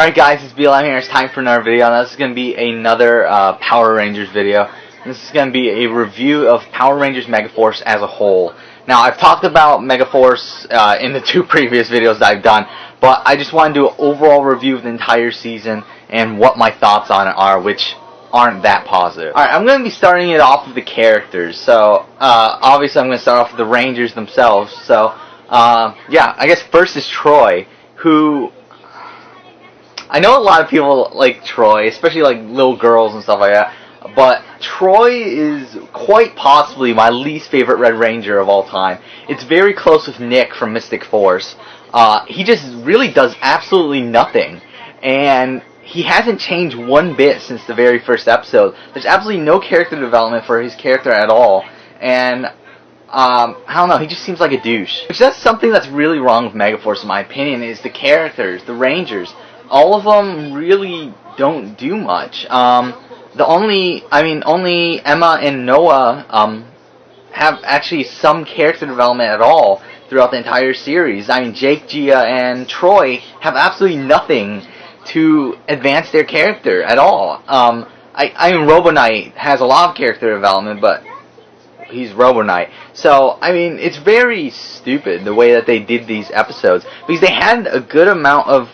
Alright guys, it's BLM here. It's time for another video. Now this is going to be another Power Rangers video. This is going to be a review of Power Rangers Megaforce as a whole. Now I've talked about Megaforce in the two previous videos that I've done, but I just want to do an overall review of the entire season and what my thoughts on it are, which aren't that positive. Alright, I'm going to be starting it off with the characters. So obviously I'm going to start off with the Rangers themselves. So yeah, I guess first is Troy, who... I know a lot of people like Troy, especially like little girls and stuff like that, but Troy is quite possibly my least favorite Red Ranger of all time. It's very close with Nick from Mystic Force. He just really does absolutely nothing, and he hasn't changed one bit since the very first episode. There's absolutely no character development for his character at all, and I don't know, he just seems like a douche. Which that's something that's really wrong with Megaforce in my opinion, is the characters, the Rangers. All of them really don't do much. Only Emma and Noah have actually some character development at all throughout the entire series. I mean, Jake, Gia, and Troy have absolutely nothing to advance their character at all. I mean, Robo Knight has a lot of character development, but he's Robo Knight. So, I mean, it's very stupid the way that they did these episodes, because they had a good amount of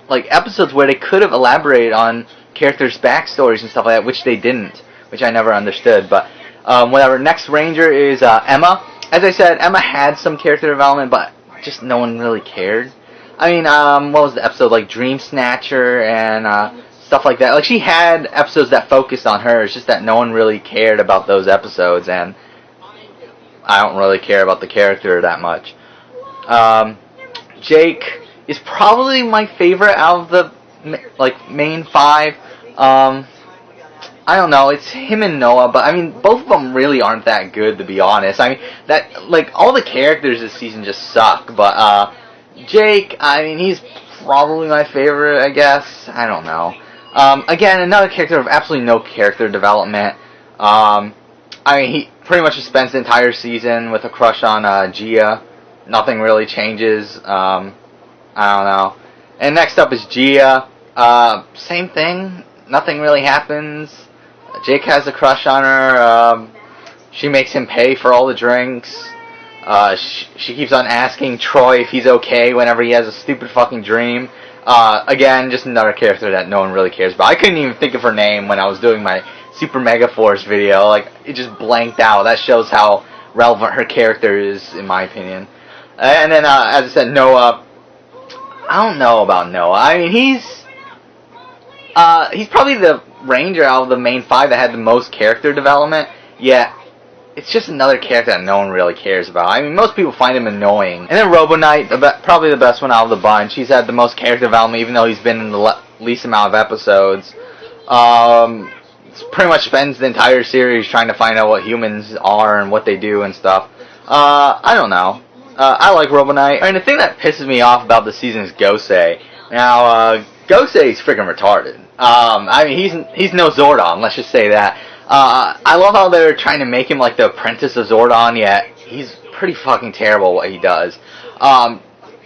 like episodes where they could have elaborated on characters' backstories and stuff like that, which they didn't, which I never understood. But whatever. Next Ranger is Emma. As I said, Emma had some character development, but just no one really cared. I mean, what was the episode, like Dream Snatcher and stuff like that? Like, she had episodes that focused on her. It's just that no one really cared about those episodes, and I don't really care about the character that much. Jake is probably my favorite out of the main five. I don't know, it's him and Noah, but I mean both of them really aren't that good, to be honest. I mean all the characters this season just suck, but Jake, I mean, he's probably my favorite, I guess. I don't know. Again, another character of absolutely no character development. I mean, he pretty much just spends the entire season with a crush on Gia. Nothing really changes. I don't know. And next up is Gia. Same thing. Nothing really happens. Jake has a crush on her. She makes him pay for all the drinks. She keeps on asking Troy if he's okay whenever he has a stupid fucking dream. Again, just another character that no one really cares about. I couldn't even think of her name when I was doing my Super Megaforce video. Like, it just blanked out. That shows how relevant her character is, in my opinion. And then, as I said, Noah. I don't know about Noah. I mean, he's probably the Ranger out of the main five that had the most character development, yet it's just another character that no one really cares about. I mean, most people find him annoying. And then Robo Knight, probably the best one out of the bunch. He's had the most character development, even though he's been in the least amount of episodes. Pretty much spends the entire series trying to find out what humans are and what they do and stuff. I don't know. I like Robo Knight. I mean, the thing that pisses me off about the season is Gosei. Now, Gosei's freaking retarded. I mean, he's no Zordon, let's just say that. I love how they're trying to make him like the apprentice of Zordon, yet he's pretty fucking terrible what he does.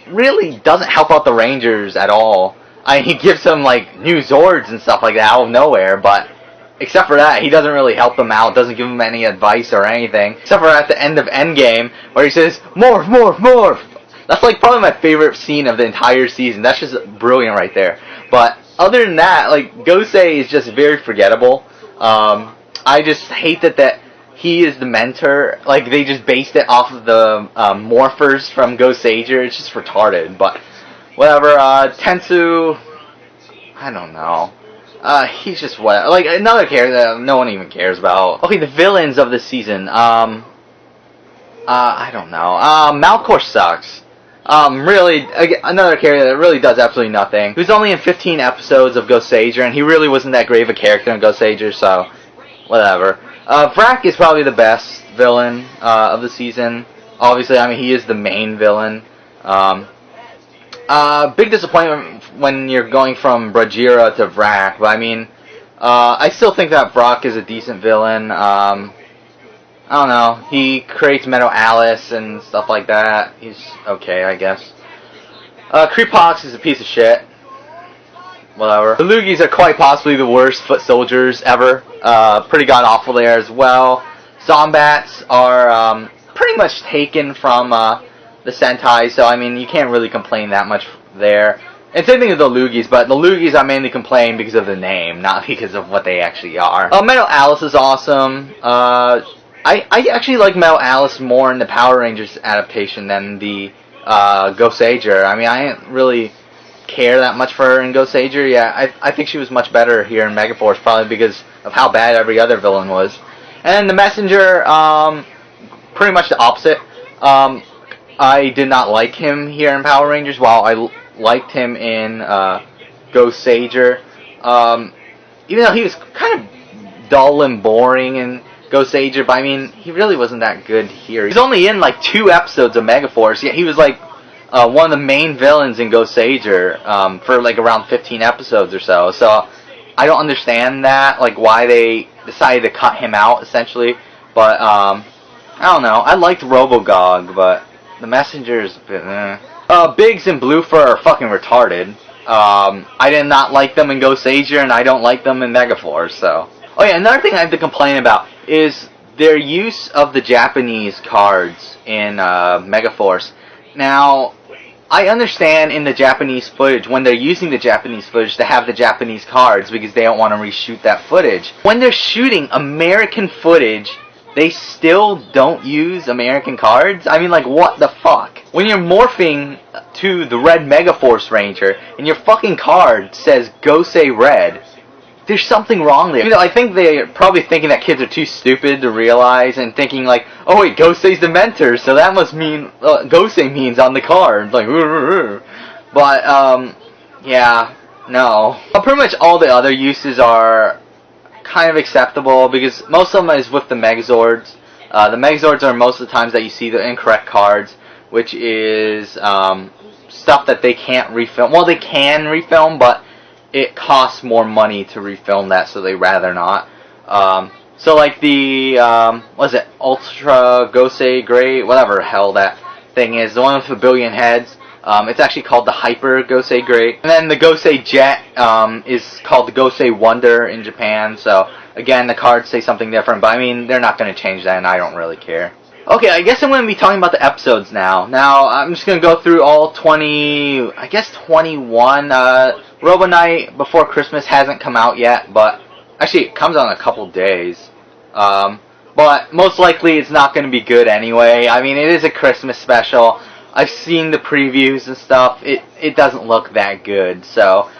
Really doesn't help out the Rangers at all. I mean, he gives them like new Zords and stuff like that out of nowhere, but except for that, he doesn't really help them out, doesn't give them any advice or anything. Except for at the end of Endgame, where he says, "Morph, morph, morph!" That's like probably my favorite scene of the entire season. That's just brilliant right there. But other than that, like, Gosei is just very forgettable. I just hate that he is the mentor. Like, they just based it off of the morphers from Goseiger. It's just retarded, but whatever. Tensu, I don't know. He's just what, like, another character that no one even cares about. Okay, the villains of the season. I don't know. Malcor sucks. Really, another character that really does absolutely nothing. He was only in 15 episodes of Goseiger, and he really wasn't that great of a character in Goseiger, so whatever. Vrak is probably the best villain of the season. Obviously, I mean, he is the main villain. Big disappointment when you're going from Bajira to Vrak, but I mean, I still think that Vrak is a decent villain. I don't know. He creates Meadow Alice and stuff like that. He's okay, I guess. Creepox is a piece of shit. whatever. The Loogies are quite possibly the worst foot soldiers ever. Pretty god awful there as well. Zombats are pretty much taken from the Sentai, so I mean you can't really complain that much there. And same thing with the Loogies, but the Loogies I mainly complain because of the name, not because of what they actually are. Metal Alice is awesome. I actually like Metal Alice more in the Power Rangers adaptation than the Go-Sager. I mean, I didn't really care that much for her in Go-Sager. Yeah, I think she was much better here in Megaforce, probably because of how bad every other villain was. And the Messenger, pretty much the opposite. I did not like him here in Power Rangers, while I liked him in Go-Sager. Even though he was kind of dull and boring in Go-Sager, but I mean, he really wasn't that good here. He's only in like 2 episodes of Megaforce, yet he was like one of the main villains in Go-Sager for like around 15 episodes or so. So I don't understand that, like why they decided to cut him out essentially. But I don't know. I liked Robogog, but the Messengers, Biggs and Bluefur are fucking retarded. I did not like them in Go-Sager, and I don't like them in Megaforce. So, oh yeah, another thing I have to complain about is their use of the Japanese cards in Megaforce. Now, I understand in the Japanese footage, when they're using the Japanese footage, to have the Japanese cards because they don't want to reshoot that footage. When they're shooting American footage, they still don't use American cards? I mean, like, what the fuck? When you're morphing to the Red Megaforce Ranger, and your fucking card says Gosei Red, there's something wrong there. You know, I think they're probably thinking that kids are too stupid to realize, and thinking like, oh wait, Gosei's the mentor, so that must mean, Gosei means on the card. Like, but, yeah, no. Pretty much all the other uses are kind of acceptable, because most of them is with the Megazords. The Megazords are most of the times that you see the incorrect cards, which is stuff that they can't refilm. Well, they can refilm, but it costs more money to refilm that, so they rather not. So like the, what is it, Ultra Gosei Great, whatever hell that thing is, the one with a billion heads. It's actually called the Hyper Gosei Great. And then the Gosei Jet is called the Gosei Wonder in Japan. So, again, the cards say something different. But, I mean, they're not going to change that, and I don't really care. Okay, I guess I'm going to be talking about the episodes now. Now, I'm just going to go through all 20, I guess 21. Robo Knight Before Christmas hasn't come out yet. But, actually, it comes out in a couple days. But, most likely, it's not going to be good anyway. I mean, it is a Christmas special. I've seen the previews and stuff. It doesn't look that good. So,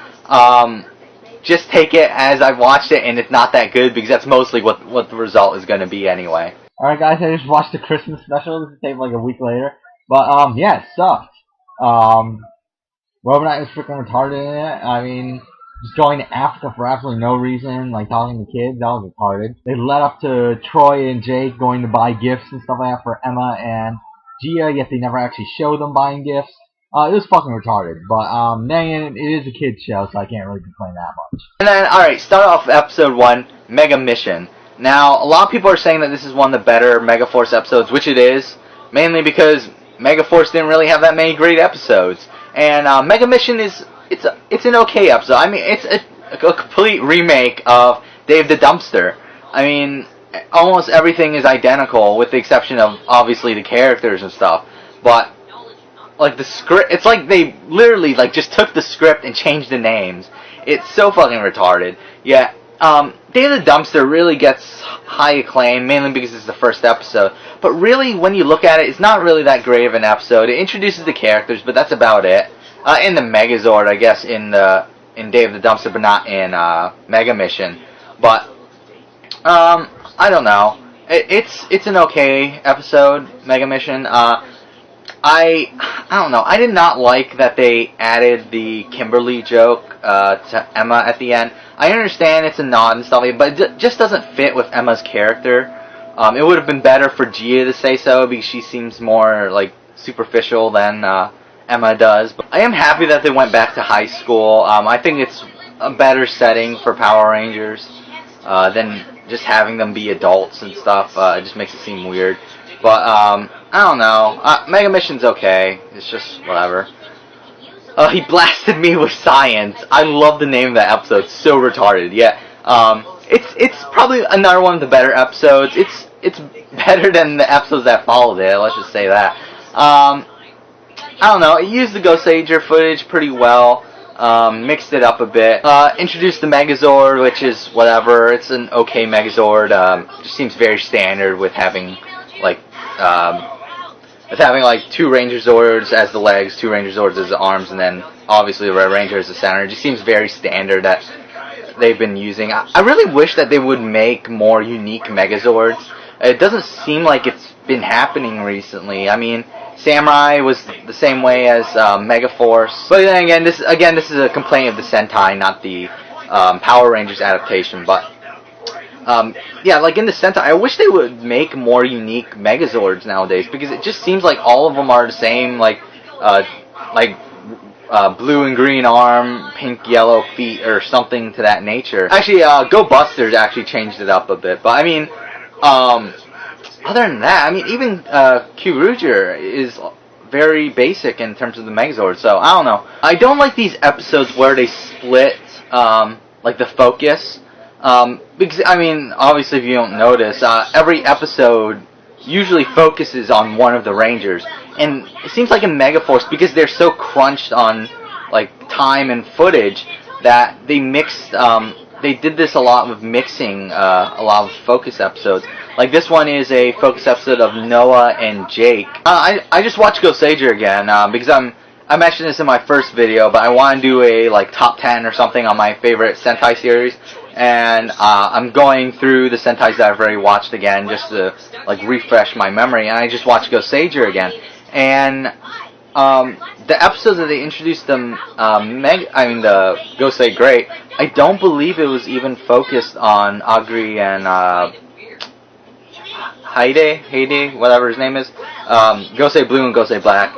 just take it as I've watched it, and it's not that good, because that's mostly what the result is going to be anyway. Alright guys, I just watched the Christmas special. This will take like a week later. But, yeah, it sucked. Robo Knight was freaking retarded in it. I mean, just going to Africa for absolutely no reason, like talking to kids, that was retarded. They led up to Troy and Jake going to buy gifts and stuff like that for Emma and Gia, yet they never actually showed them buying gifts. It was fucking retarded, but then it is a kid's show, so I can't really complain that much. And then, alright, start off with episode 1, Mega Mission. Now, a lot of people are saying that this is one of the better Megaforce episodes, which it is, mainly because Megaforce didn't really have that many great episodes. And Mega Mission it's an okay episode. I mean, it's a complete remake of Dave the Dumpster. I mean, almost everything is identical, with the exception of, obviously, the characters and stuff. But, like, the script, it's like they literally, like, just took the script and changed the names. It's so fucking retarded. Yeah, Day of the Dumpster really gets high acclaim, mainly because it's the first episode. But really, when you look at it, it's not really that great of an episode. It introduces the characters, but that's about it. In the Megazord, I guess, in Day of the Dumpster, but not in Mega Mission. But, I don't know. It's an okay episode, Mega Mission. I don't know. I did not like that they added the Kimberly joke to Emma at the end. I understand it's a nod and stuff, but it just doesn't fit with Emma's character. It would have been better for Gia to say so, because she seems more like superficial than Emma does. But I am happy that they went back to high school. I think it's a better setting for Power Rangers than just having them be adults and stuff. It just makes it seem weird. But, I don't know. Mega Mission's okay. It's just whatever. He blasted me with science. I love the name of that episode. It's so retarded. Yeah. It's probably another one of the better episodes. It's better than the episodes that followed it. Let's just say that. I don't know. It used the Ghost Ager footage pretty well. Mixed it up a bit. Introduced the Megazord, which is whatever. It's an okay Megazord. Just seems very standard with having like two Ranger Zords as the legs, two Ranger Zords as the arms, and then obviously the Red Ranger as the center. It just seems very standard that they've been using. I really wish that they would make more unique Megazords. It doesn't seem like it's been happening recently. I mean, Samurai was the same way as Megaforce. But then again, this is a complaint of the Sentai, not the Power Rangers adaptation. But yeah, like in the Sentai, I wish they would make more unique Megazords nowadays, because it just seems like all of them are the same, like blue and green arm, pink, yellow feet, or something to that nature. Actually, Go Busters actually changed it up a bit, but I mean, other than that, I mean, even Kyuruger is very basic in terms of the Megazord, so I don't know. I don't like these episodes where they split, like, the focus, because, I mean, obviously if you don't notice, every episode usually focuses on one of the Rangers, and it seems like in Megaforce, because they're so crunched on, like, time and footage, that they mixed, they did this a lot with mixing a lot of focus episodes. Like this one is a focus episode of Noah and Jake. I just watched Ghost Ager again because I mentioned this in my first video, but I want to do a like top 10 or something on my favorite Sentai series, and I'm going through the Sentais that I've already watched again just to like refresh my memory. And I just watched Ghost Ager again, and the episodes that they introduced the the Gosei Great, I don't believe it was even focused on Agri and Heide, whatever his name is, Gosei Blue and Gosei Black.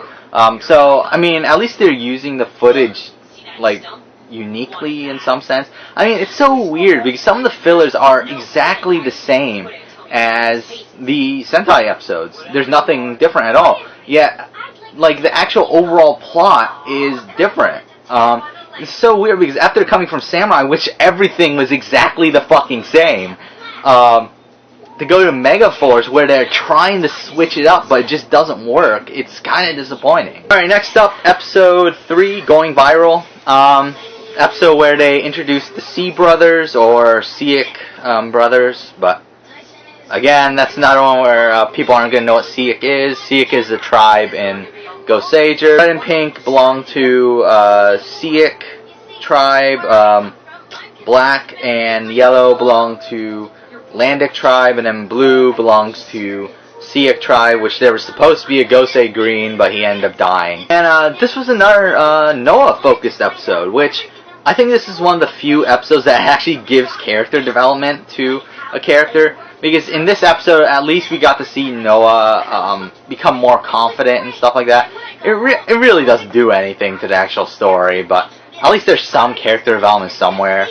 So, I mean, at least they're using the footage, like, uniquely in some sense. I mean, it's so weird, because some of the fillers are exactly the same as the Sentai episodes. There's nothing different at all. Yet, like, the actual overall plot is different. It's so weird, because after coming from Samurai, which everything was exactly the fucking same, to go to Megaforce, where they're trying to switch it up, but it just doesn't work, it's kind of disappointing. Alright, next up, episode 3, Going Viral. Episode where they introduced the C brothers, or Siik brothers, but again, that's another one where people aren't going to know what Siik is. Siik is a tribe in Ghost Ager. Red and pink belong to Siik tribe. Black and yellow belong to Landic tribe, and then blue belongs to Siik tribe, which there was supposed to be a Gosei Green, but he ended up dying. And this was another Noah-focused episode, which I think this is one of the few episodes that actually gives character development to a character, because in this episode, at least we got to see Noah become more confident and stuff like that. It really doesn't do anything to the actual story, but at least there's some character development somewhere.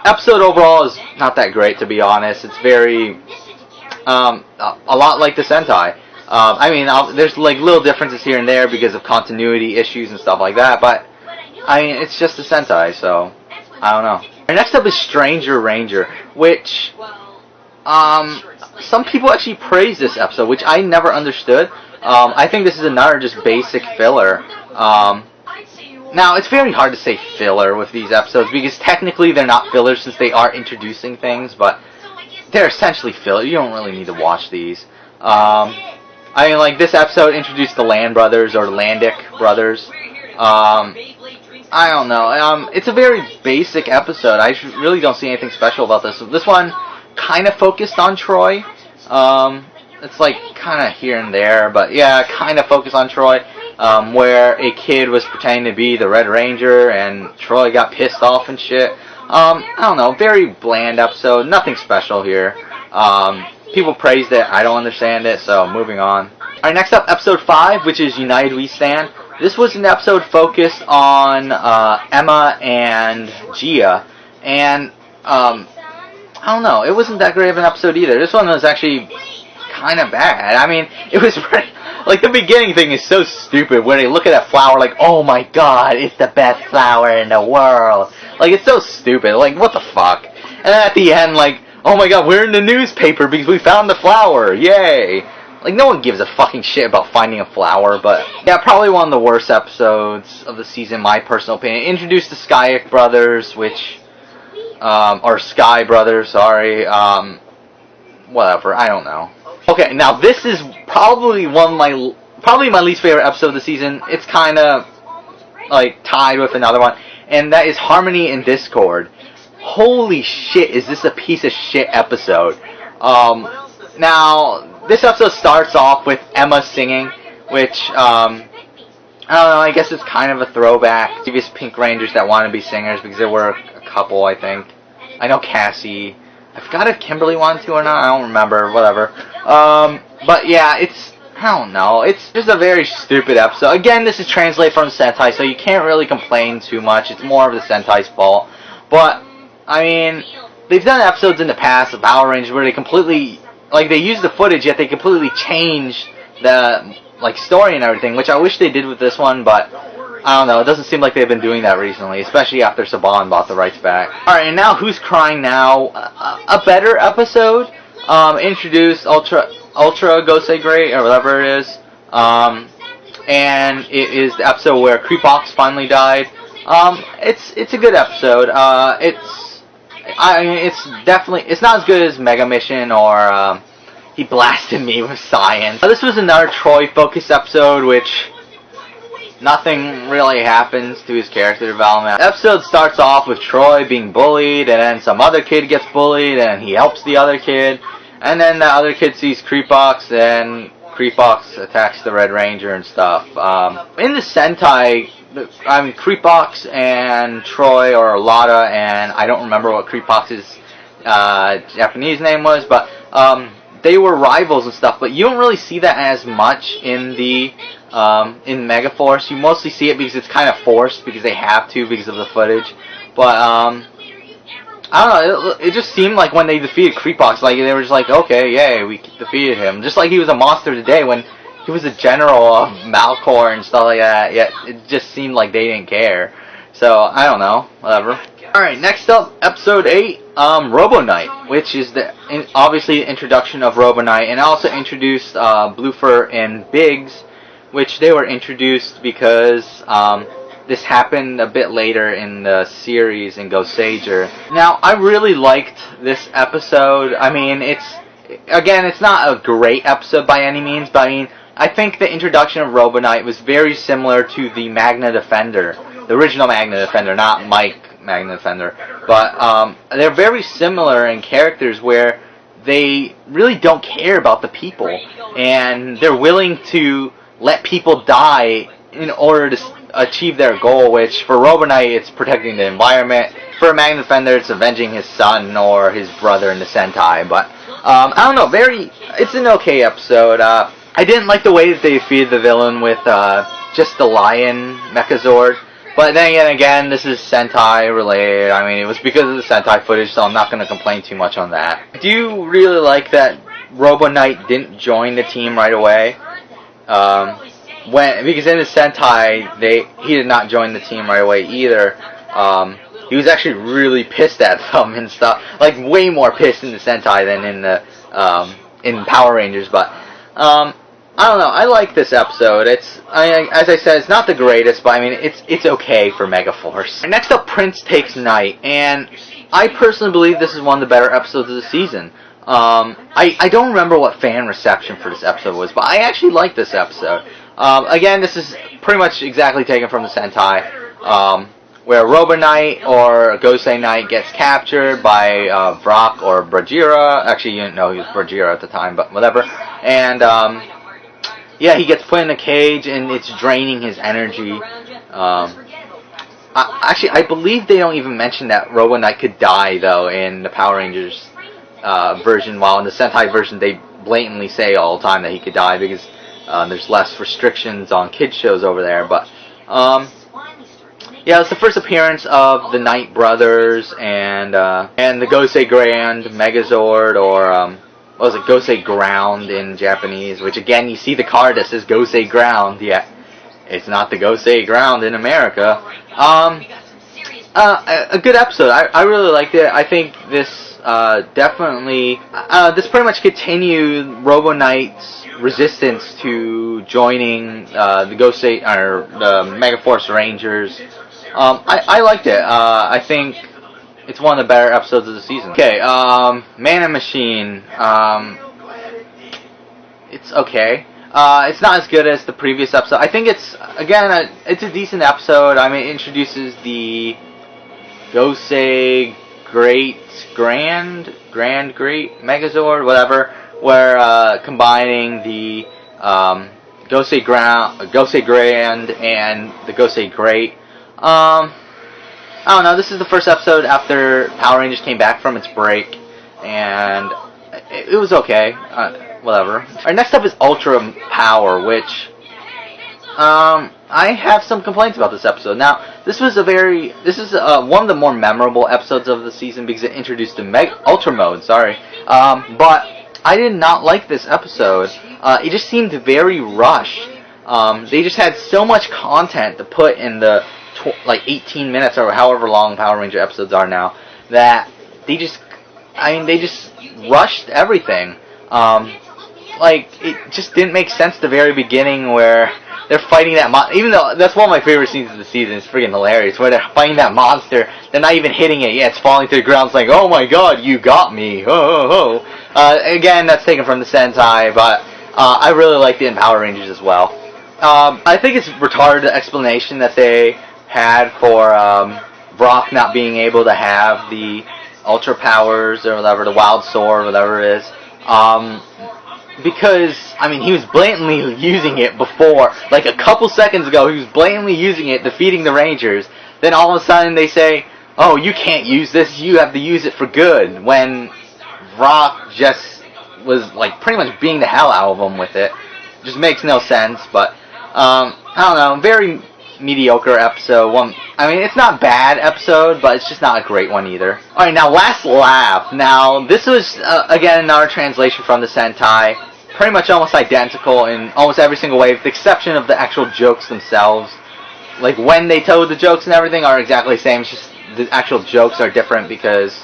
Episode overall is not that great, to be honest. It's very, a lot like the Sentai. I mean, there's like little differences here and there because of continuity issues and stuff like that, but I mean, it's just a Sentai, so I don't know. And next up is Stranger Ranger, which some people actually praise this episode, which I never understood. I think this is another just basic filler. Now, it's very hard to say filler with these episodes, because technically they're not fillers since they are introducing things, but they're essentially filler. You don't really need to watch these. I mean, like, this episode introduced the Land Brothers, or Landic Brothers. I don't know. It's a very basic episode. I really don't see anything special about this. This one kind of focused on Troy. It's like kind of here and there, but yeah, kind of focused on Troy. Where a kid was pretending to be the Red Ranger, and Troy got pissed off and shit. I don't know, very bland episode, nothing special here. People praised it, I don't understand it, so moving on. Alright, next up, episode 5, which is United We Stand. This was an episode focused on Emma and Gia, and I don't know, it wasn't that great of an episode either. This one was actually kind of bad. I mean, it was pretty, like, the beginning thing is so stupid when they look at that flower like, oh my god, it's the best flower in the world. Like, it's so stupid. Like, what the fuck? And then at the end, like, oh my god, we're in the newspaper because we found the flower. Yay. Like, no one gives a fucking shit about finding a flower, but yeah, probably one of the worst episodes of the season, my personal opinion. Introduced the Skyak brothers, which, or Sky brothers, sorry, whatever, I don't know. Okay, now this is probably my least favorite episode of the season. It's kind of, like, tied with another one, and that is Harmony and Discord. Holy shit, is this a piece of shit episode. Now, this episode starts off with Emma singing, which, I don't know, I guess it's kind of a throwback to previous Pink Rangers that want to be singers, because there were a couple, I think. I know Cassie. I forgot if Kimberly wanted to or not, I don't remember, whatever. But yeah, I don't know, it's just a very stupid episode. Again, this is translated from Sentai, so you can't really complain too much. It's more of the Sentai's fault. But, I mean, they've done episodes in the past of Power Rangers where they completely, like, they use the footage, yet they completely change the, like, story and everything, which I wish they did with this one, but I don't know, it doesn't seem like they've been doing that recently, especially after Saban bought the rights back. Alright, and now Who's Crying Now? A better episode, introduced Ultra Gosei Great, or whatever it is, and it is the episode where Creepox finally died. It's a good episode. It's not as good as Mega Mission or, He Blasted Me with Science. This was another Troy-focused episode, which nothing really happens to his character development. The episode starts off with Troy being bullied, and then some other kid gets bullied, and he helps the other kid, and then the other kid sees Creepox, and Creepox attacks the Red Ranger and stuff. In the Sentai, I mean, Creepox and Troy, or Lada, and I don't remember what Creepox's Japanese name was, but they were rivals and stuff, but you don't really see that as much in the in Megaforce. You mostly see it because it's kind of forced, because they have to, because of the footage. But I don't know, it just seemed like when they defeated Creepox, like, they were just like, okay, yay, we defeated him. Just like he was a monster today when he was a general of Malcor and stuff like that, yet it just seemed like they didn't care. So, I don't know, whatever. Alright, next up, Episode 8, Robo Knight, which is obviously the introduction of Robo Knight, and also introduced Bluefur and Biggs, which they were introduced because this happened a bit later in the series in Gosager. Now, I really liked this episode. I mean, it's not a great episode by any means, but I mean, I think the introduction of Robo Knight was very similar to the Magna Defender, the original Magna Defender, not Mike Magna Defender, but they're very similar in characters where they really don't care about the people, and they're willing to let people die in order to achieve their goal, which for Robo Knight it's protecting the environment, for Magna Defender it's avenging his son or his brother in the Sentai. But I don't know, it's an okay episode. I didn't like the way that they defeated the villain with just the lion Mechazord, but then again, this is Sentai related. I mean, it was because of the Sentai footage, so I'm not going to complain too much on that. Do you really like that Robo Knight didn't join the team right away? Because in the Sentai, he did not join the team right away either. He was actually really pissed at them and stuff, like way more pissed in the Sentai than in the in Power Rangers. But I don't know. I like this episode. As I said, it's not the greatest, but I mean, it's okay for Megaforce. Next up, Prince Takes Night, and I personally believe this is one of the better episodes of the season. I don't remember what fan reception for this episode was, but I actually like this episode. Again, this is pretty much exactly taken from the Sentai, where Robo Knight or Gosei Knight gets captured by Brock or Bajira. Actually, you didn't know he was Bajira at the time, but whatever. And yeah, he gets put in a cage, and it's draining his energy. Actually, I believe they don't even mention that Robo Knight could die, though, in the Power Rangers version, while in the Sentai version they blatantly say all the time that he could die because there's less restrictions on kids shows over there. But yeah, it's the first appearance of the Knight brothers and the Gosei Grand Megazord, or what was it, Gosei Ground in Japanese, which again, you see the card that says Gosei Ground, yet it's not the Gosei Ground in America. A good episode. I really liked it. I think this definitely, this pretty much continued Robo Knight's resistance to joining the Gosei, or the Megaforce Rangers. I liked it. I think it's one of the better episodes of the season. Okay, Man and Machine. It's okay. It's not as good as the previous episode. I think it's, again, it's a decent episode. I mean, it introduces the Gosei Great Megazord, whatever, where combining the Gosei Grand and the Gosei Great. I don't know, this is the first episode after Power Rangers came back from its break, and it was okay, whatever. Alright, next up is Ultra Power, which, I have some complaints about this episode. Now, this is one of the more memorable episodes of the season because it introduced the Ultra Mode, but I did not like this episode. It just seemed very rushed. They just had so much content to put in the 18 minutes or however long Power Ranger episodes are now, that they just rushed everything. It just didn't make sense at the very beginning where they're fighting that monster. Even though that's one of my favorite scenes of the season, it's freaking hilarious, where they're fighting that monster, they're not even hitting it yet, it's falling to the ground, it's like, oh my god, you got me, ho ho ho. Again, that's taken from the Sentai, but I really liked it in Power Rangers as well. I think it's retarded, the explanation that they had for Brock not being able to have the Ultra Powers or whatever, the Wild Sword, whatever it is. Because, I mean, he was blatantly using it before. Like, a couple seconds ago, he was blatantly using it, defeating the Rangers. Then all of a sudden they say, oh, you can't use this, you have to use it for good. When Brock just was, pretty much beating the hell out of him with it. Just makes no sense, but, I don't know, very mediocre episode. I mean, it's not a bad episode, but it's just not a great one either. Alright, now Last Laugh. Now, this was, again, another translation from the Sentai. Pretty much almost identical in almost every single way, with the exception of the actual jokes themselves. Like, when they told the jokes and everything are exactly the same, it's just the actual jokes are different because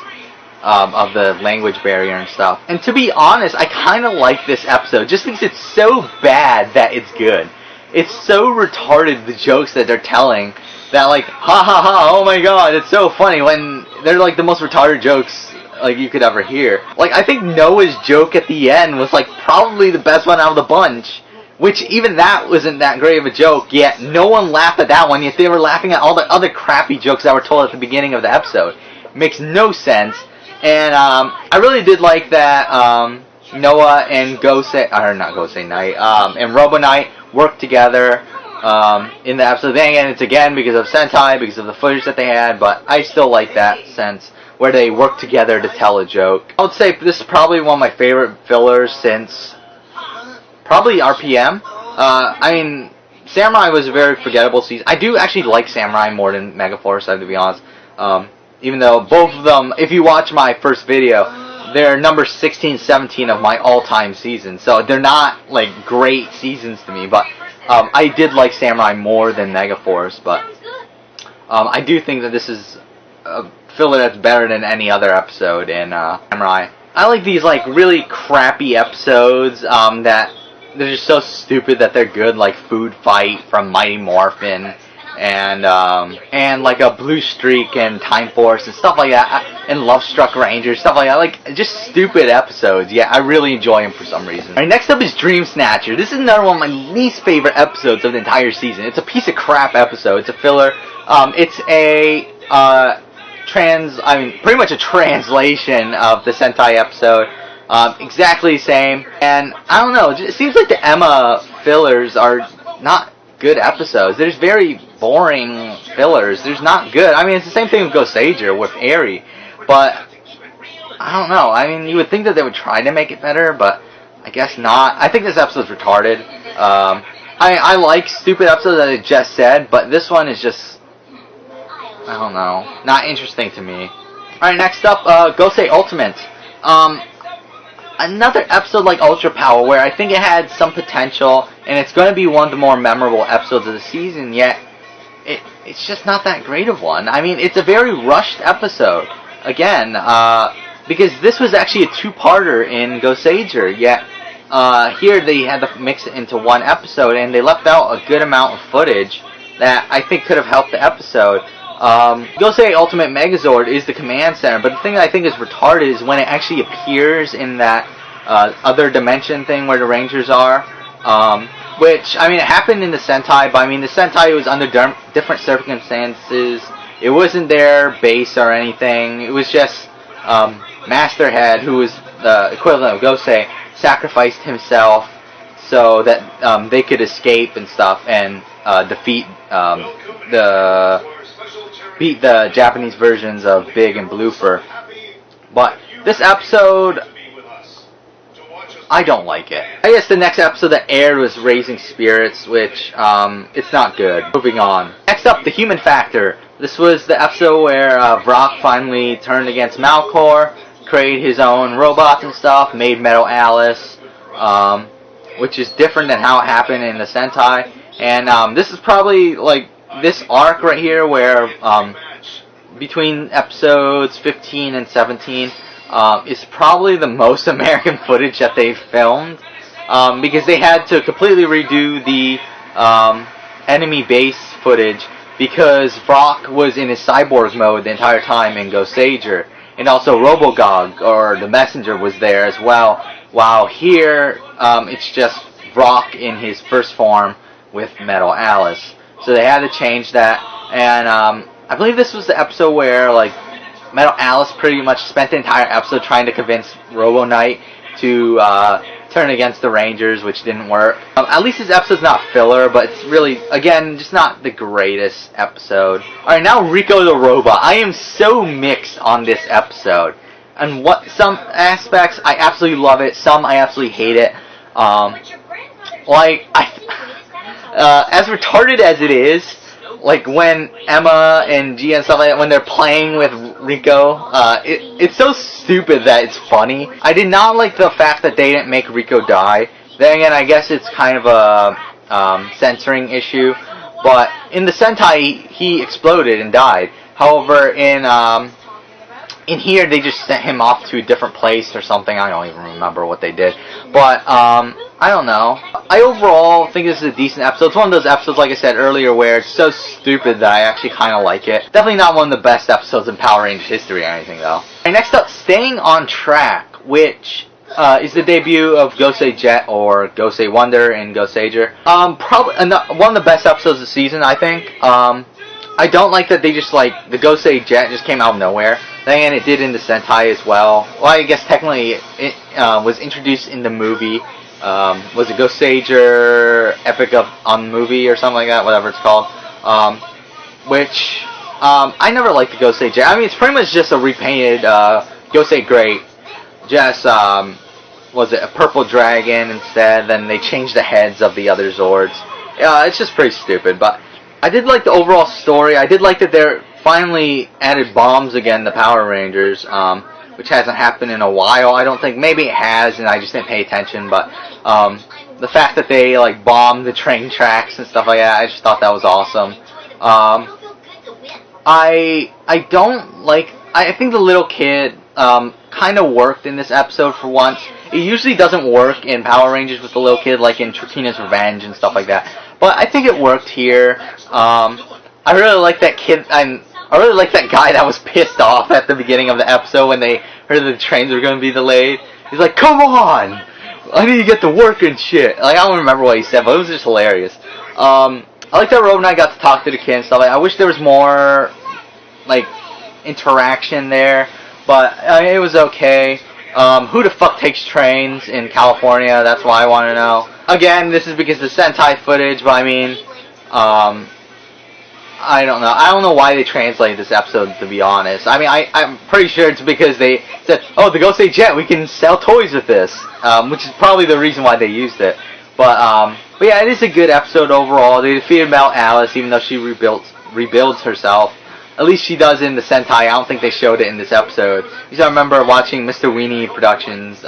of the language barrier and stuff. And to be honest, I kind of like this episode, just because it's so bad that it's good. It's so retarded, the jokes that they're telling, that ha ha ha, oh my god, it's so funny, when they're the most retarded jokes you could ever hear. I think Noah's joke at the end was probably the best one out of the bunch, which even that wasn't that great of a joke, yet no one laughed at that one, yet they were laughing at all the other crappy jokes that were told at the beginning of the episode. It makes no sense, and I really did like that Noah and and Robo Knight work together in the episode. Then again, it's again because of Sentai, because of the footage that they had, but I still like that sense where they work together to tell a joke. I would say this is probably one of my favorite fillers since probably RPM. I mean, Samurai was a very forgettable season. I do actually like Samurai more than Megaforce, I have to be honest. Even though both of them, if you watch my first video, they're number 16, 17 of my all-time seasons. So they're not, great seasons to me. But I did like Samurai more than Megaforce. But I do think that this is a filler that's better than any other episode in Samurai. I like these, really crappy episodes that they're just so stupid that they're good, like Food Fight from Mighty Morphin. And a Blue Streak and Time Force and stuff like that, and Love Struck Rangers, stuff like that, just stupid episodes. Yeah, I really enjoy them for some reason. Alright, next up is Dream Snatcher. This is another one of my least favorite episodes of the entire season. It's a piece of crap episode. It's a filler. It's a pretty much a translation of the Sentai episode. Exactly the same. And I don't know, it seems like the Emma fillers are not good episodes. There's very boring fillers. There's not good. I mean, it's the same thing with Gosager, with Eri, but I don't know. I mean, you would think that they would try to make it better, but I guess not. I think this episode's retarded. I like stupid episodes that I just said, but this one is just, I don't know, not interesting to me. Alright, next up, Gosei Ultimate. another episode like Ultra Power, where I think it had some potential, and it's going to be one of the more memorable episodes of the season, yet it's just not that great of one. I mean, it's a very rushed episode. Again, because this was actually a two-parter in Gosager, yet here they had to mix it into one episode, and they left out a good amount of footage that I think could have helped the episode. Gosei Ultimate Megazord is the command center, but the thing that I think is retarded is when it actually appears in that other dimension thing where the Rangers are. Which, I mean, it happened in the Sentai, but I mean, the Sentai was under different circumstances. It wasn't their base or anything. It was just Masterhead, who was the equivalent of Gosei, sacrificed himself so that they could escape and stuff and beat the Japanese versions of Big and Blooper. But this episode, I don't like it. I guess the next episode that aired was Raising Spirits, which, it's not good. Moving on. Next up, The Human Factor. This was the episode where Vrock finally turned against Malcor, created his own robots and stuff, made Metal Alice, which is different than how it happened in the Sentai. And this is probably, like, this arc right here where, between episodes 15 and 17, is probably the most American footage that they've filmed, because they had to completely redo the enemy base footage because Vrock was in his cyborg mode the entire time in Gosager, and also Robogog, or the Messenger, was there as well, while here it's just Vrock in his first form with Metal Alice. So they had to change that, and I believe this was the episode where, like, Metal Alice pretty much spent the entire episode trying to convince Robo Knight to turn against the Rangers, which didn't work. At least this episode's not filler, but it's really, again, just not the greatest episode. Alright, now Rico the Robot. I am so mixed on this episode. And some aspects, I absolutely love it. Some, I absolutely hate it. As retarded as it is, like when Emma and Gia and stuff like that, when they're playing with Rico, it's so stupid that it's funny. I did not like the fact that they didn't make Rico die. Then again, I guess it's kind of a censoring issue. But in the Sentai, he exploded and died. However, in here, they just sent him off to a different place or something. I don't even remember what they did. But, I don't know. I overall think this is a decent episode. It's one of those episodes, like I said earlier, where it's so stupid that I actually kind of like it. Definitely not one of the best episodes in Power Rangers history or anything, though. And next up, Staying on Track, which is the debut of Gosei Jet, or Gosei Wonder in Gosager. Probably one of the best episodes of the season, I think. I don't like that they just, like, the Gosei Jet just came out of nowhere. Then again, it did in the Sentai as well. Well, I guess technically it was introduced in the movie. Was it Gosager Epic on the Movie or something like that, whatever it's called. Which, I never liked the Gosei Jet. I mean, it's pretty much just a repainted Gosei Great. Just, was it a purple dragon instead? Then they changed the heads of the other Zords. It's just pretty stupid, but I did like the overall story. I did like that they're finally added bombs again to Power Rangers, which hasn't happened in a while, I don't think. Maybe it has, and I just didn't pay attention, but the fact that they, like, bombed the train tracks and stuff like that, I just thought that was awesome. I don't like... I think the little kid kind of worked in this episode for once. It usually doesn't work in Power Rangers with the little kid, like in Tritina's Revenge and stuff like that. But I think it worked here. I really like that kid, and I really like that guy that was pissed off at the beginning of the episode when they heard the trains were going to be delayed. He's like, "Come on! I need to get to work and shit." Like, I don't remember what he said, but it was just hilarious. I like that Robo and I got to talk to the kid and stuff. Like, I wish there was more, like, interaction there, but it was okay. Who the fuck takes trains in California? That's why I want to know. Again, this is because of the Sentai footage, but I mean, I don't know. I don't know why they translated this episode, to be honest. I mean, I'm pretty sure it's because they said, "Oh, the Gosei Jet, we can sell toys with this," which is probably the reason why they used it. But yeah, it is a good episode overall. They defeated Metal Alice, even though she rebuilds herself. At least she does in the Sentai. I don't think they showed it in this episode. Because I remember watching Mr. Weenie Productions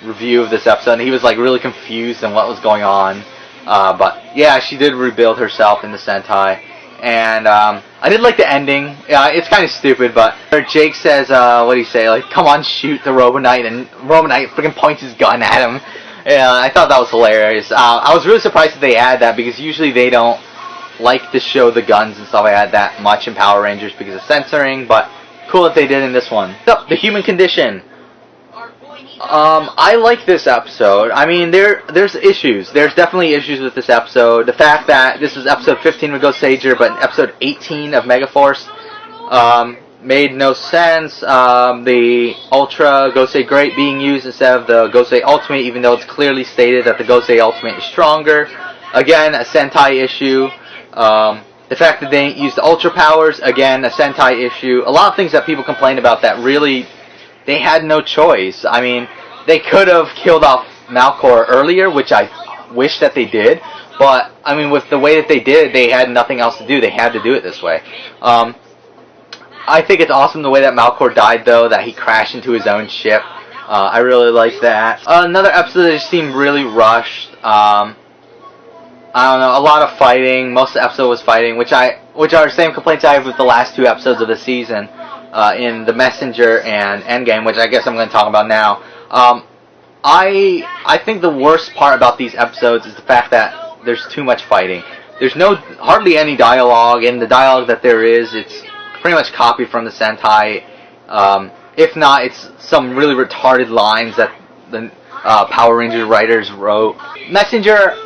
review of this episode, and he was like really confused on what was going on. But yeah, she did rebuild herself in the Sentai, and I did like the ending. Yeah, it's kind of stupid, but Jake says, what do you say? Like, come on, shoot the Robonite, and Robonite freaking points his gun at him. Yeah, I thought that was hilarious. I was really surprised that they add that, because usually they don't like to show the guns and stuff like that much in Power Rangers because of censoring, but cool that they did in this one. So, the human condition. I like this episode. I mean, there's issues. There's definitely issues with this episode. The fact that this was episode 15 of Goseiger, but episode 18 of Megaforce made no sense. The Ultra Gosei Great being used instead of the Gosei Ultimate, even though it's clearly stated that the Gosei Ultimate is stronger. Again, a Sentai issue. The fact that they didn't use the Ultra Powers, again, a Sentai issue. A lot of things that people complain about that really, they had no choice. I mean, they could have killed off Malcor earlier, which I wish that they did. But, I mean, with the way that they did it, they had nothing else to do. They had to do it this way. I think it's awesome the way that Malcor died, though, that he crashed into his own ship. I really like that. Another episode that just seemed really rushed. I don't know, a lot of fighting. Most of the episode was fighting, which are the same complaints I have with the last two episodes of the season, in The Messenger and Endgame, which I guess I'm going to talk about now. I think the worst part about these episodes is the fact that there's too much fighting. There's hardly any dialogue, and the dialogue that there is, it's pretty much copied from the Sentai. If not, it's some really retarded lines that the Power Rangers writers wrote. Messenger,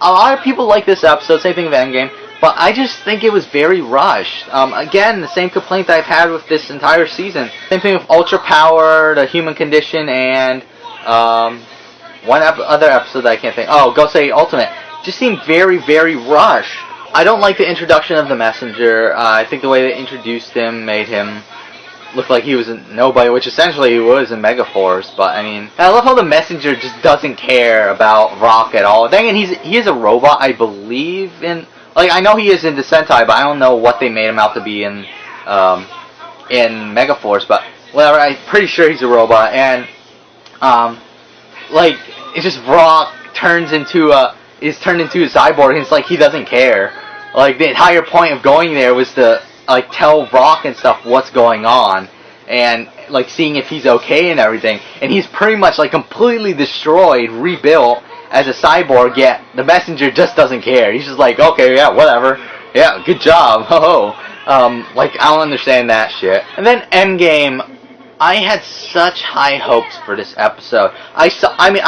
a lot of people like this episode, same thing with Endgame, but I just think it was very rushed. Again, the same complaint that I've had with this entire season. Same thing with Ultra Power, the Human Condition, and other episode that I can't think. Oh, Gosei Ultimate. Just seemed very, very rushed. I don't like the introduction of the Messenger. I think the way they introduced him made him look like he was a nobody, which essentially he was in Megaforce. But I mean, I love how the Messenger just doesn't care about Rock at all. Then again, he is a robot, I believe. I know he is in the Sentai, but I don't know what they made him out to be in Megaforce. But whatever, I'm pretty sure he's a robot. And it's just Rock is turned into a cyborg, and it's like he doesn't care. Like, the entire point of going there was to tell Rock and stuff what's going on, and seeing if he's okay and everything. And he's pretty much completely destroyed, rebuilt as a cyborg, yet the Messenger just doesn't care. He's just like, okay, yeah, whatever, yeah, good job, ho ho. I don't understand that shit. And then Endgame, I had such high hopes for this episode. I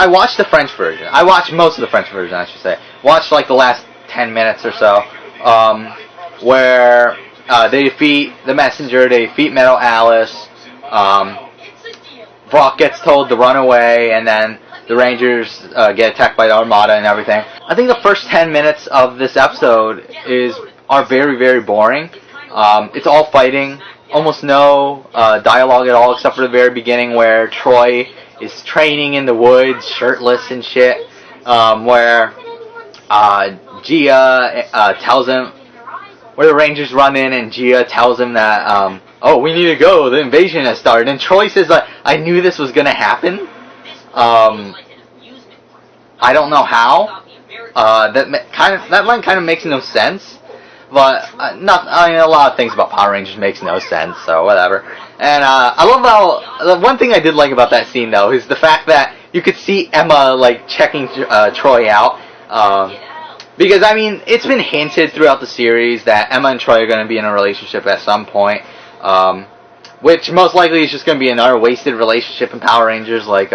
watched the French version. I watched most of the French version, I should say. Watched the last 10 minutes or so, where they defeat the Messenger, they defeat Metal Alice, Brock gets told to run away, and then the Rangers get attacked by the Armada and everything. I think the first 10 minutes of this episode are very, very boring. It's all fighting. Almost no dialogue at all, except for the very beginning where Troy is training in the woods, shirtless and shit. Where Gia tells him, where the Rangers run in and Gia tells him that, oh, we need to go, the invasion has started. And Troy says, I knew this was going to happen. I don't know how. That line kind of makes no sense. But a lot of things about Power Rangers makes no sense, so whatever. And I love how one thing I did like about that scene though is the fact that you could see Emma checking Troy out, because I mean it's been hinted throughout the series that Emma and Troy are going to be in a relationship at some point, which most likely is just going to be another wasted relationship in Power Rangers, like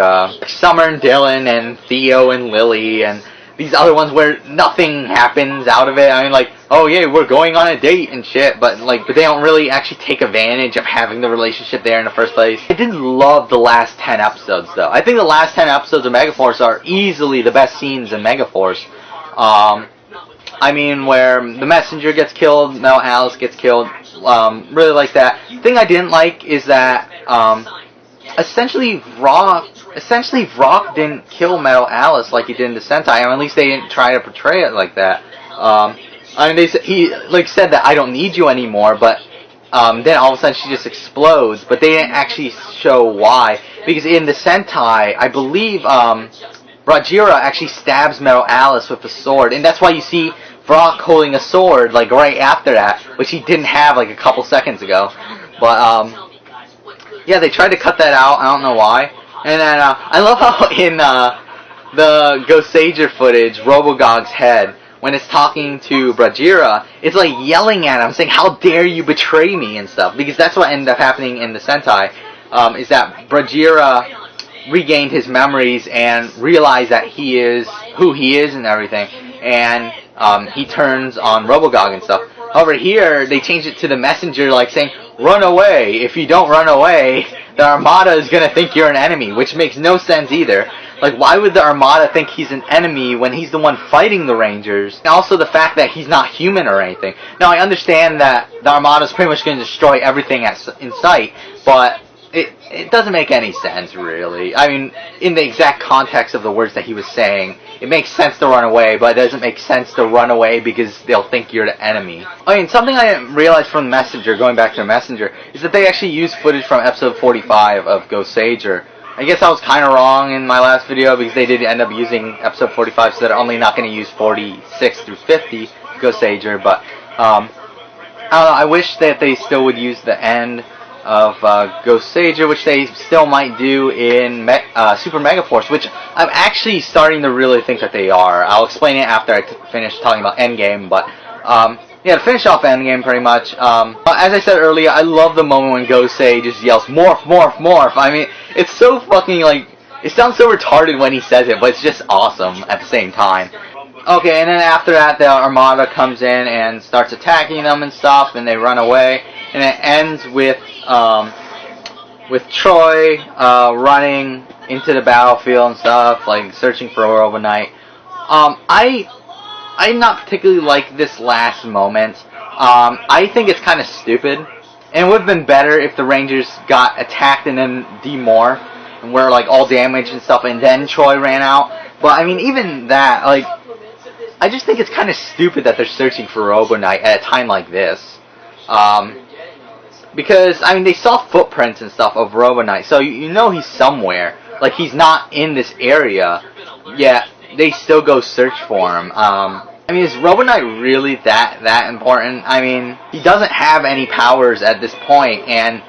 Summer and Dylan and Theo and Lily and these other ones where nothing happens out of it. I mean, oh yeah, we're going on a date and shit, but but they don't really actually take advantage of having the relationship there in the first place. I did love the last 10 episodes, though. I think the last 10 episodes of Megaforce are easily the best scenes in Megaforce. I mean, where the Messenger gets killed, Metal Alice gets killed, really like that. The thing I didn't like is that, essentially Rock didn't kill Metal Alice like he did in the Sentai, or at least they didn't try to portray it like that. I mean, he said that I don't need you anymore, but then all of a sudden she just explodes, but they didn't actually show why. Because in the Sentai, I believe Rajira actually stabs Metal Alice with a sword, and that's why you see Brock holding a sword like right after that, which he didn't have like a couple seconds ago. But yeah, they tried to cut that out. I don't know why. And then I love how in the Gosager footage, Robogog's head, when it's talking to Bajira, it's like yelling at him, saying, "How dare you betray me," and stuff. Because that's what ended up happening in the Sentai, is that Bajira regained his memories and realized that he is who he is and everything, and he turns on Robogog and stuff. However, here, they changed it to the messenger, like saying, "Run away. If you don't run away, the Armada is going to think you're an enemy," which makes no sense either. Like, why would the Armada think he's an enemy when he's the one fighting the Rangers? And also the fact that he's not human or anything. Now, I understand that the Armada's pretty much going to destroy everything in sight, but it doesn't make any sense, really. I mean, in the exact context of the words that he was saying, it makes sense to run away, but it doesn't make sense to run away because they'll think you're the enemy. I mean, something I didn't realize from Messenger, going back to Messenger, is that they actually used footage from episode 45 of Gosager. I guess I was kind of wrong in my last video because they did end up using episode 45, so they're only not going to use 46 through 50 Gosager, but I don't know, I wish that they still would use the end of Gosager, which they still might do in Super Megaforce, which I'm actually starting to really think that they are. I'll explain it after I finish talking about Endgame, but yeah, to finish off Endgame pretty much, as I said earlier, I love the moment when Gosei just yells, "Morph, morph, morph." I mean, it's so fucking, like, it sounds so retarded when he says it, but it's just awesome at the same time. Okay, and then after that, the Armada comes in and starts attacking them and stuff, and they run away, and it ends with Troy running into the battlefield and stuff, like searching for Robonite. I not particularly like this last moment. I think it's kind of stupid, and it would have been better if the Rangers got attacked and then demorphed and were like all damaged and stuff, and then Troy ran out. But I mean, even that, like, I just think it's kind of stupid that they're searching for Robonite at a time like this. Because, I mean, they saw footprints and stuff of Robonite, so you know he's somewhere. Like, he's not in this area, yet they still go search for him. I mean, is Robonite really that important? I mean, he doesn't have any powers at this point, and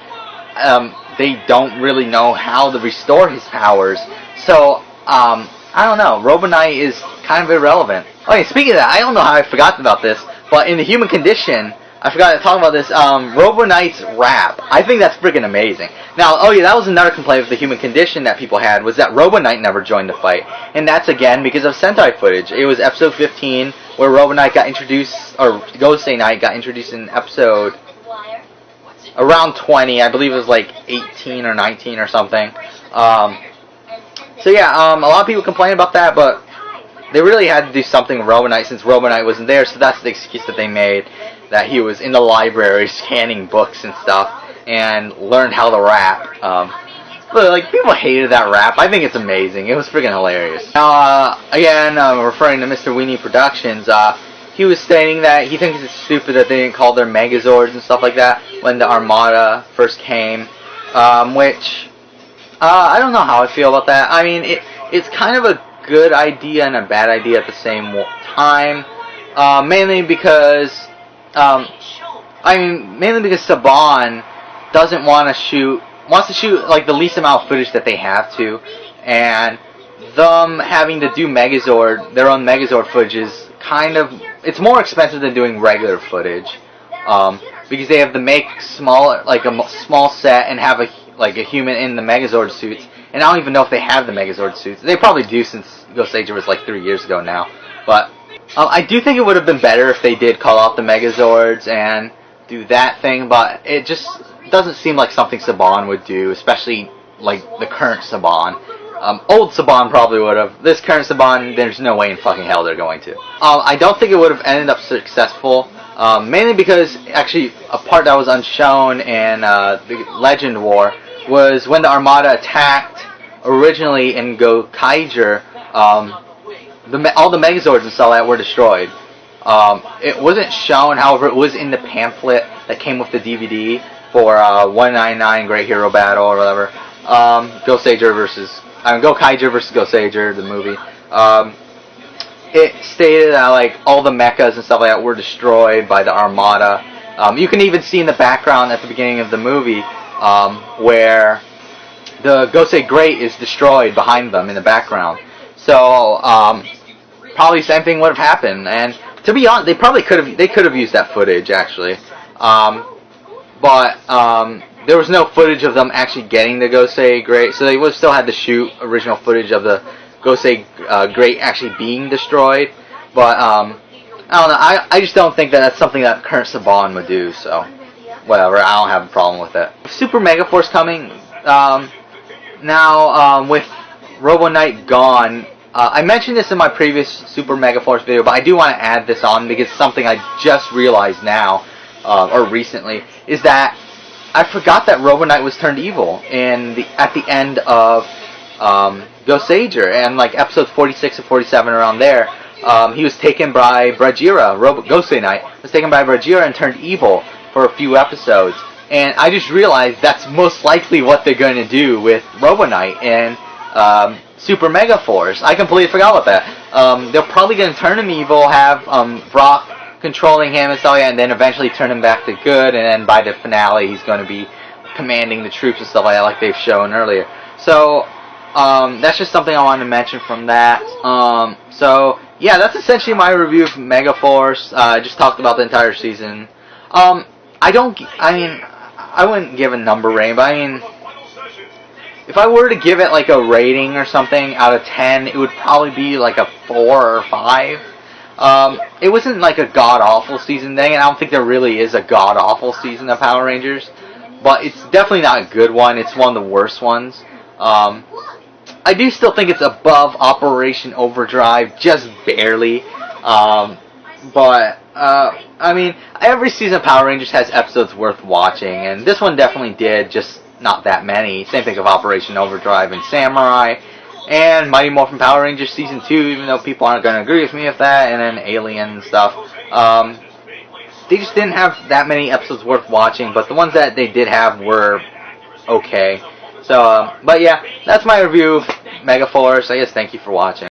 they don't really know how to restore his powers. So, I don't know. Robonite is kind of irrelevant. Okay, speaking of that, I don't know how I forgot about this, but in the human condition, I forgot to talk about this, Robonite's rap. I think that's freaking amazing. Now, oh yeah, that was another complaint with the human condition that people had, was that Robonite never joined the fight. And that's, again, because of Sentai footage. It was episode 15, where Robonite got introduced, or Gosei Knight got introduced in episode around 20. I believe it was like 18 or 19 or something. So yeah, a lot of people complain about that, but they really had to do something with Robonite since Robonite wasn't there, so that's the excuse that they made, that he was in the library scanning books and stuff and learned how to rap. But, like, people hated that rap. I think it's amazing. It was freaking hilarious. Now, again, referring to Mr. Weenie Productions, he was stating that he thinks it's stupid that they didn't call their Megazords and stuff like that when the Armada first came, which, I don't know how I feel about that. I mean, it's kind of a good idea and a bad idea at the same time, mainly because Saban doesn't want to shoot, wants to shoot like the least amount of footage that they have to, and them having to do Megazord, their own Megazord footage is kind of, it's more expensive than doing regular footage, because they have to make small, like a small set and have a human in the Megazord suits, and I don't even know if they have the Megazord suits. They probably do since Gosager was like 3 years ago now, but I do think it would have been better if they did call out the Megazords and do that thing, but it just doesn't seem like something Saban would do, especially like the current Saban. Old Saban probably would have. This current Saban, there's no way in fucking hell they're going to. I don't think it would have ended up successful, mainly because actually a part that was unshown in the Legend War was when the Armada attacked originally in Gokaiger. All the Megazords and stuff like that were destroyed. It wasn't shown, however, it was in the pamphlet that came with the DVD for 199 Great Hero Battle or whatever. Goseiger versus Gokaiger versus Goseiger, the movie. It stated that like all the mechas and stuff like that were destroyed by the Armada. You can even see in the background at the beginning of the movie where the Gosei Great is destroyed behind them in the background. So probably the same thing would have happened. And to be honest, they could have used that footage actually, but there was no footage of them actually getting the Gosei Great, so they would have still had to shoot original footage of the Gosei Great actually being destroyed. But I don't know. I just don't think that that's something that current Saban would do. So whatever. I don't have a problem with it. Super Megaforce coming now with Robo Knight gone. I mentioned this in my previous Super Megaforce video, but I do want to add this on because something I just realized now, or recently, is that I forgot that Robo Knight was turned evil at the end of Goseiger, and like episodes 46 and 47 around there. He was taken by Bajira. Gosei Knight was taken by Bajira and turned evil for a few episodes. And I just realized that's most likely what they're going to do with Robo Knight and Super Megaforce. I completely forgot about that. They're probably going to turn him evil, have Brock controlling him and stuff like that, and then eventually turn him back to good, and then by the finale he's going to be commanding the troops and stuff like that, like they've shown earlier. So that's just something I wanted to mention from that. So yeah, that's essentially my review of Megaforce. I just talked about the entire season. I wouldn't give a number rating, but I mean, if I were to give it like a rating or something out of 10, it would probably be like a 4 or 5. It wasn't like a god-awful season thing, and I don't think there really is a god-awful season of Power Rangers, but it's definitely not a good one. It's one of the worst ones. I do still think it's above Operation Overdrive, just barely. But I mean, every season of Power Rangers has episodes worth watching, and this one definitely did, just not that many. Same thing of Operation Overdrive and Samurai, and Mighty Morphin Power Rangers Season 2, even though people aren't going to agree with me with that, and then Alien and stuff. They just didn't have that many episodes worth watching, but the ones that they did have were okay. So, but yeah, that's my review of Megaforce. I guess thank you for watching.